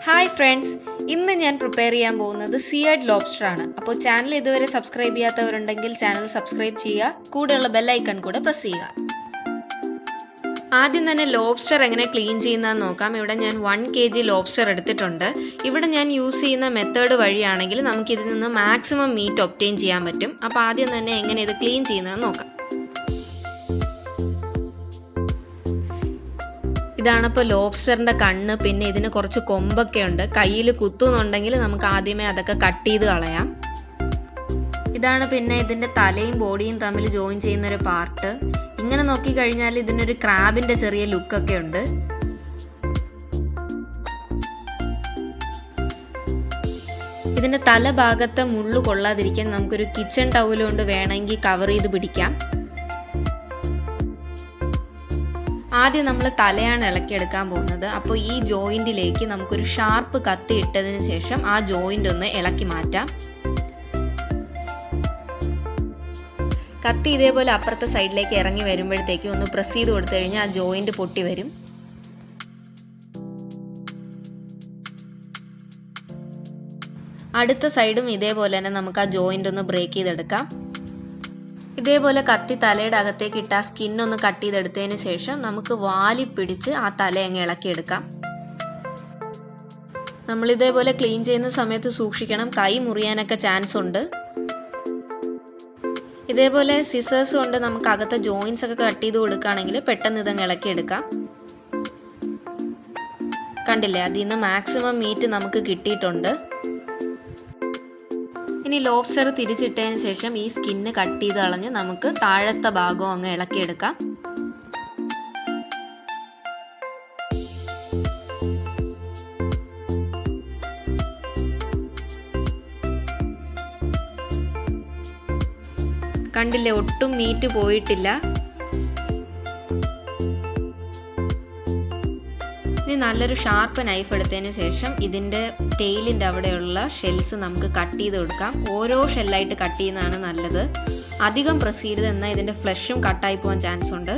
Hi friends, ഇന്ന് ഞാൻ prepare ചെയ്യാൻ പോകുന്നത് സീയഡ് ലോബ്സ്റ്റർ ആണ്. അപ്പോൾ ചാനൽ ഇതുവരെ സബ്സ്ക്രൈബ് ചെയ്യാത്തവരുണ്ടെങ്കിൽ ചാനൽ സബ്സ്ക്രൈബ് ചെയ്യുക, കൂടെയുള്ള ബെല്ലൈക്കൺ കൂടെ പ്രസ് ചെയ്യുക. ആദ്യം തന്നെ ലോബ്സ്റ്റർ എങ്ങനെ ക്ലീൻ ചെയ്യുന്നതെന്ന് നോക്കാം. ഇവിടെ ഞാൻ 1 kg ലോബ്സ്റ്റർ എടുത്തിട്ടുണ്ട്. ഇവിടെ ഞാൻ യൂസ് ചെയ്യുന്ന മെത്തേഡ് വഴിയാണെങ്കിൽ നമുക്കിതിൽ നിന്ന് മാക്സിമം മീറ്റ് ഒബ്റ്റെയിൻ ചെയ്യാൻ പറ്റും. അപ്പോൾ ആദ്യം തന്നെ എങ്ങനെ ഇത് ക്ലീൻ ചെയ്യുന്നതെന്ന് നോക്കാം. ഇതാണിപ്പോൾ ലോബ്സ്റ്ററിൻ്റെ കണ്ണ്. പിന്നെ ഇതിന് കുറച്ച് കൊമ്പൊക്കെ ഉണ്ട്. കയ്യിൽ കുത്തുന്നുണ്ടെങ്കിൽ നമുക്ക് ആദ്യമേ അതൊക്കെ കട്ട് ചെയ്ത് കളയാം. ഇതാണ് പിന്നെ ഇതിൻ്റെ തലയും ബോഡിയും തമ്മിൽ ജോയിൻ ചെയ്യുന്നൊരു പാർട്ട്. ഇങ്ങനെ നോക്കിക്കഴിഞ്ഞാൽ ഇതിനൊരു ക്രാബിൻ്റെ ചെറിയ ലുക്കൊക്കെ ഉണ്ട്. ഇതിൻ്റെ തലഭാഗത്തെ മുള്ളു കൊള്ളാതിരിക്കാൻ നമുക്കൊരു കിച്ചൺ ടവൽ കൊണ്ട് വേണമെങ്കിൽ കവർ ചെയ്ത് പിടിക്കാം. ആദ്യം നമ്മൾ തലയാണ് ഇളക്കിയെടുക്കാൻ പോകുന്നത്. അപ്പോൾ ഈ ജോയിൻറ്റിലേക്ക് നമുക്കൊരു ഷാർപ്പ് കത്തി ഇട്ടതിന് ശേഷം ആ ജോയിൻ്റ് ഒന്ന് ഇളക്കി മാറ്റാം. കത്തി ഇതേപോലെ അപ്പുറത്തെ സൈഡിലേക്ക് ഇറങ്ങി വരുമ്പോഴത്തേക്കും ഒന്ന് പ്രസ് ചെയ്ത് കൊടുത്തു കഴിഞ്ഞാൽ ആ ജോയിൻ്റ് പൊട്ടി വരും. അടുത്ത സൈഡും ഇതേപോലെ തന്നെ നമുക്ക് ആ ജോയിൻ്റ് ഒന്ന് ബ്രേക്ക് ചെയ്തെടുക്കാം. ഇതേപോലെ കത്തി തലയുടെ അകത്തേക്ക് ഇട്ട് ആ സ്കിന്നൊന്ന് കട്ട് ചെയ്തെടുത്തതിന് ശേഷം നമുക്ക് വാലി പിടിച്ച് ആ തല അങ്ങ് ഇളക്കിയെടുക്കാം. നമ്മളിതേപോലെ ക്ലീൻ ചെയ്യുന്ന സമയത്ത് സൂക്ഷിക്കണം, കൈ മുറിയാനൊക്കെ ചാൻസ് ഉണ്ട്. ഇതേപോലെ സിസേഴ്സ് കൊണ്ട് നമുക്ക് അകത്തെ ജോയിൻസ് ഒക്കെ കട്ട് ചെയ്ത് കൊടുക്കുകയാണെങ്കിൽ പെട്ടെന്ന് ഇതങ്ങ് ഇളക്കിയെടുക്കാം. കണ്ടില്ലേ, അതിൽ നിന്ന് മാക്സിമം മീറ്റ് നമുക്ക് കിട്ടിയിട്ടുണ്ട്. ഇനി ലോബ്സ്റ്റർ തിരിച്ചിട്ടതിന് ശേഷം ഈ സ്കിന്ന് കട്ട് ചെയ്ത് കളഞ്ഞ് നമുക്ക് താഴത്തെ ഭാഗം അങ്ങ് ഇളക്കിയെടുക്കാം. കണ്ടില്ലേ, ഒട്ടും മീറ്റ് പോയിട്ടില്ല. ഇനി നല്ലൊരു ഷാർപ്പ് നൈഫ് എടുത്തതിന് ശേഷം ഇതിൻ്റെ ടെയിലിൻ്റെ അവിടെയുള്ള ഷെൽസ് നമുക്ക് കട്ട് ചെയ്ത് കൊടുക്കാം. ഓരോ ഷെല്ലായിട്ട് കട്ട് ചെയ്യുന്നതാണ് നല്ലത്. അധികം പ്രസ് ചെയ്ത് എന്നാൽ ഇതിൻ്റെ ഫ്ലഷും കട്ടായി പോകാൻ ചാൻസ് ഉണ്ട്.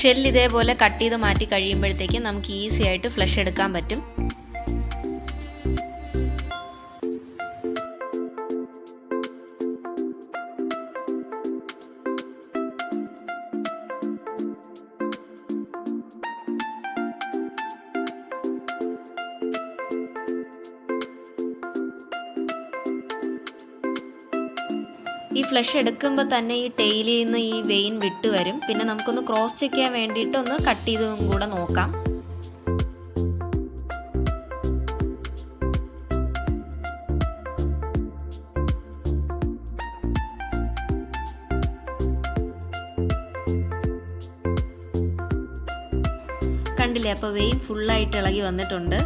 ഷെല്ല് ഇതേപോലെ കട്ട് ചെയ്ത് മാറ്റി കഴിയുമ്പോഴത്തേക്കും നമുക്ക് ഈസി ആയിട്ട് ഫ്ലഷ് എടുക്കാൻ പറ്റും. ഈ ഫ്ലഷ് എടുക്കുമ്പോൾ തന്നെ ഈ ടെയിലിൽ നിന്ന് ഈ വെയിൻ വിട്ട് വരും. പിന്നെ നമുക്കൊന്ന് ക്രോസ് ചെക്ക് ചെയ്യാൻ വേണ്ടിയിട്ട് ഒന്ന് കട്ട് ചെയ്തും കൂടെ നോക്കാം. കണ്ടില്ലേ, അപ്പോൾ വെയിൻ ഫുള്ളായിട്ട് ഇളകി വന്നിട്ടുണ്ട്.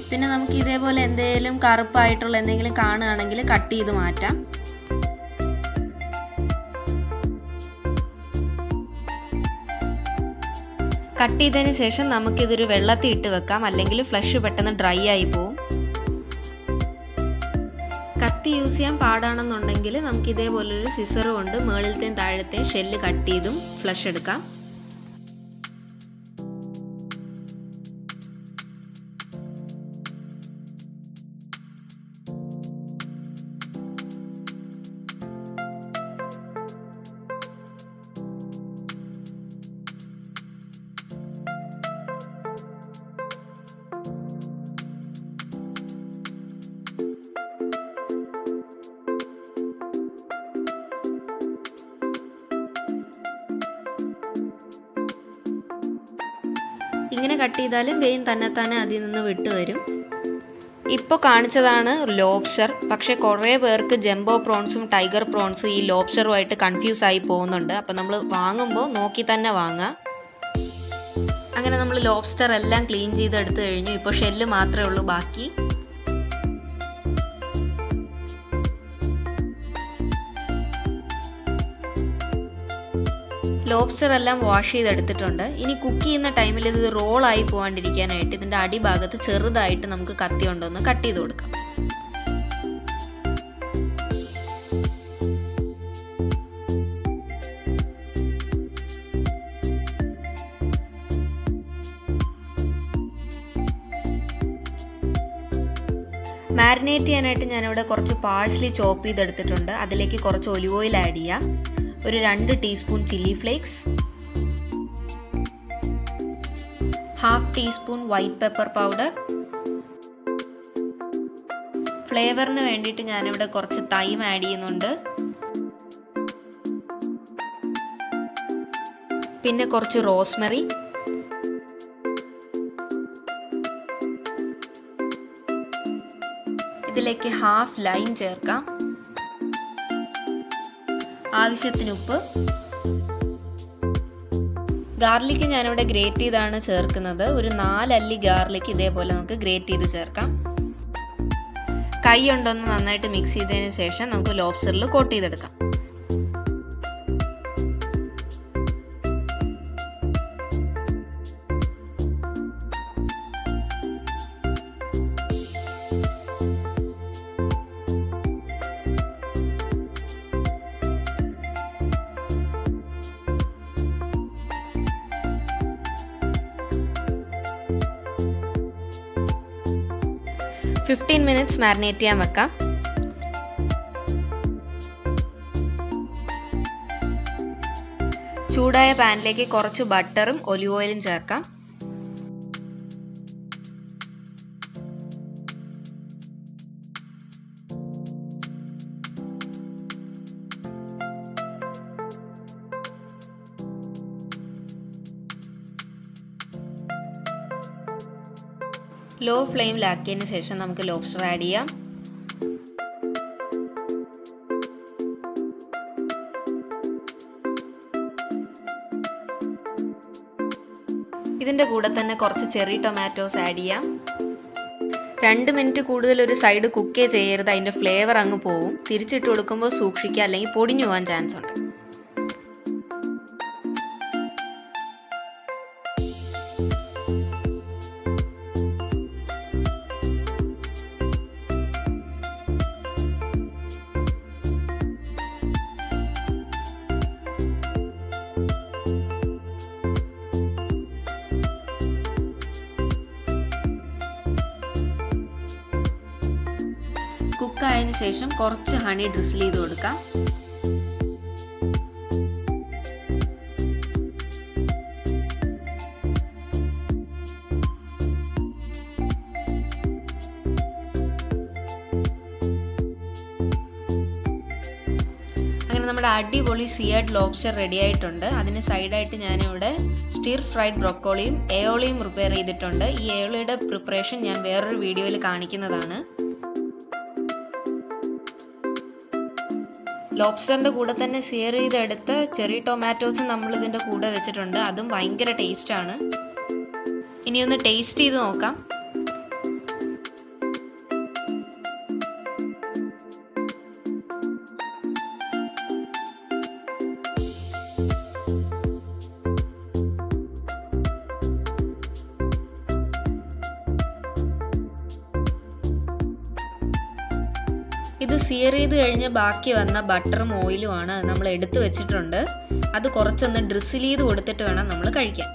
പിന്നെ നമുക്ക് ഇതേപോലെ എന്തെങ്കിലും കറുപ്പായിട്ടുള്ള എന്തെങ്കിലും കാണുകയാണെങ്കിൽ കട്ട് ചെയ്ത് മാറ്റാം. കട്ട് ചെയ്തതിന് ശേഷം നമുക്കിതൊരു വെള്ളത്തിൽ ഇട്ട് വെക്കാം, അല്ലെങ്കിൽ ഫ്ലഷ് പെട്ടെന്ന് ഡ്രൈ ആയി പോവും. കത്തി യൂസ് ചെയ്യാൻ പാടാണെന്നുണ്ടെങ്കിൽ നമുക്ക് ഇതേപോലൊരു സിസർ കൊണ്ട് മുകളിലത്തെയും താഴത്തെയും ഷെല്ല് കട്ട് ചെയ്തും ഫ്ലഷ് എടുക്കാം. ഇങ്ങനെ കട്ട് ചെയ്താലും വെയിൻ തന്നെത്താനെ അതിൽ നിന്ന് വിട്ട് വരും. ഇപ്പോൾ കാണിച്ചതാണ് ലോബ്സ്റ്റർ. പക്ഷേ കുറേ പേർക്ക് ജംബോ പ്രോൺസും ടൈഗർ പ്രോൺസും ഈ ലോബ്സ്റ്ററുമായിട്ട് കൺഫ്യൂസ് ആയി പോകുന്നുണ്ട്. അപ്പോൾ നമ്മൾ വാങ്ങുമ്പോൾ നോക്കി തന്നെ വാങ്ങുക. അങ്ങനെ നമ്മൾ ലോബ്സ്റ്റർ എല്ലാം ക്ലീൻ ചെയ്തെടുത്ത് കഴിഞ്ഞു. ഇപ്പോൾ ഷെല്ല് മാത്രമേ ഉള്ളൂ ബാക്കി. ലോബ്സ്റ്റർ എല്ലാം വാഷ് ചെയ്തെടുത്തിട്ടുണ്ട്. ഇനി കുക്ക് ചെയ്യുന്ന ടൈമിൽ ഇത് റോളായി പോകാണ്ടിരിക്കാനായിട്ട് ഇതിൻ്റെ അടിഭാഗത്ത് ചെറുതായിട്ട് നമുക്ക് കത്തി കൊണ്ടൊന്ന് കട്ട് ചെയ്ത് കൊടുക്കാം. മാരിനേറ്റ് ചെയ്യാനായിട്ട് ഞാനിവിടെ കുറച്ച് പാഴ്സ്ലി ചോപ്പ് ചെയ്തെടുത്തിട്ടുണ്ട്. അതിലേക്ക് കുറച്ച് ഒലിവ് ഓയിൽ ആഡ് ചെയ്യാം. ഒരു 2 teaspoon chilli flakes, 1/2 teaspoon white pepper powder. ഫ്ലേവറിന് വേണ്ടിയിട്ട് ഞാനിവിടെ കുറച്ച് തൈം ആഡ് ചെയ്യുന്നുണ്ട്. പിന്നെ കുറച്ച് റോസ്മെറി, ഇതിലേക്ക് 1/2 ലൈം ചേർക്കാം. ആവശ്യത്തിന് ഉപ്പ്. ഗാർലിക് ഞാനിവിടെ ഗ്രേറ്റ് ചെയ്താണ് ചേർക്കുന്നത്. ഒരു 4 അല്ലി ഗാർലിക് ഇതേപോലെ നമുക്ക് ഗ്രേറ്റ് ചെയ്ത് ചേർക്കാം. കൈ കൊണ്ടൊന്ന് നന്നായിട്ട് മിക്സ് ചെയ്തതിന് ശേഷം നമുക്ക് ലോബ്സ്റ്ററിൽ കോട്ട് ചെയ്തെടുക്കാം. ഒരു 15 മിനിറ്റ്സ് മാരിനേറ്റ് ചെയ്യാൻ വെക്കാം. ചൂടായ പാനിലേക്ക് കുറച്ച് ബട്ടറും ഒലിവ് ഓയിലും ചേർക്കാം. ലോ ഫ്ലെയിമിലാക്കിയതിന് ശേഷം നമുക്ക് ലോബ്സ്റ്റർ ആഡ് ചെയ്യാം. ഇതിൻ്റെ കൂടെ തന്നെ കുറച്ച് ചെറി ടൊമാറ്റോസ് ആഡ് ചെയ്യാം. 2 മിനിറ്റ് കൂടുതൽ ഒരു സൈഡ് കുക്ക് ചെയ്യരുത്, അതിൻ്റെ ഫ്ലേവർ അങ്ങ് പോവും. തിരിച്ചിട്ട് കൊടുക്കുമ്പോൾ സൂക്ഷിക്കുക, അല്ലെങ്കിൽ പൊടിഞ്ഞു പോകാൻ ചാൻസ് ഉണ്ട്. കുക്കായതിനു ശേഷം കുറച്ച് ഹണി ഡ്രിസിൽ ചെയ്ത് കൊടുക്കാം. അങ്ങനെ നമ്മുടെ അടിപൊളി സിയർഡ് ലോബ്സ്റ്റർ റെഡി ആയിട്ടുണ്ട്. അതിന് സൈഡായിട്ട് ഞാനിവിടെ സ്റ്റിർ ഫ്രൈഡ് ബ്രൊക്കോളിയും എയോളിയും പ്രിപ്പയർ ചെയ്തിട്ടുണ്ട്. ഈ എയോളിയുടെ പ്രിപ്പറേഷൻ ഞാൻ വേറൊരു വീഡിയോയിൽ കാണിക്കുന്നതാണ്. ലോബ്സ്റ്ററിൻ്റെ കൂടെ തന്നെ സിയർ ചെയ്തെടുത്ത ചെറി ടൊമാറ്റോസും നമ്മൾ ഇതിൻ്റെ കൂടെ വെച്ചിട്ടുണ്ട്. അതും ഭയങ്കര ടേസ്റ്റാണ്. ഇനി ഒന്ന് ടേസ്റ്റ് ചെയ്ത് നോക്കാം. ഇത് സിയർ ചെയ്ത് കഴിഞ്ഞ് ബാക്കി വന്ന ബട്ടറും ഓയിലുമാണ് നമ്മൾ എടുത്തു വെച്ചിട്ടുണ്ട്. അത് കുറച്ചൊന്ന് ഡ്രിസിൽ ചെയ്ത് കൊടുത്തിട്ട് വേണം നമ്മൾ കഴിക്കാൻ.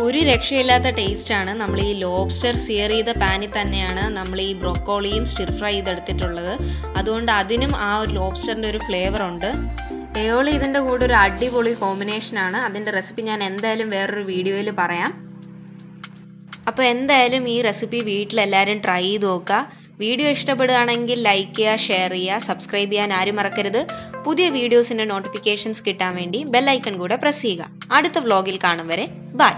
ഒരു രക്ഷയില്ലാത്ത ടേസ്റ്റാണ്. നമ്മൾ ഈ ലോബ്സ്റ്റർ സിയർ ചെയ്ത പാനിൽ തന്നെയാണ് നമ്മൾ ഈ ബ്രൊക്കോളിയും സ്റ്റിർ ഫ്രൈ ചെയ്തെടുത്തിട്ടുള്ളത്. അതുകൊണ്ട് അതിനും ആ ഒരു ലോബ്സ്റ്ററിൻ്റെ ഒരു ഫ്ലേവർ ഉണ്ട്. എയോളി ഇതിൻ്റെ കൂടെ ഒരു അടിപൊളി കോമ്പിനേഷനാണ്. അതിൻ്റെ റെസിപ്പി ഞാൻ എന്തായാലും വേറൊരു വീഡിയോയിൽ പറയാം. അപ്പോൾ എന്തായാലും ഈ റെസിപ്പി വീട്ടിലെല്ലാവരും ട്രൈ ചെയ്ത് നോക്കുക. വീഡിയോ ഇഷ്ടപ്പെടുകയാണെങ്കിൽ ലൈക്ക് ചെയ്യുക, ഷെയർ ചെയ്യുക, സബ്സ്ക്രൈബ് ചെയ്യാൻ ആരും മറക്കരുത്. പുതിയ വീഡിയോസിൻ്റെ നോട്ടിഫിക്കേഷൻസ് കിട്ടാൻ വേണ്ടി ബെൽ ഐക്കൺ കൂടെ പ്രസ് ചെയ്യുക. അടുത്ത വ്ലോഗിൽ കാണും വരെ ബൈ.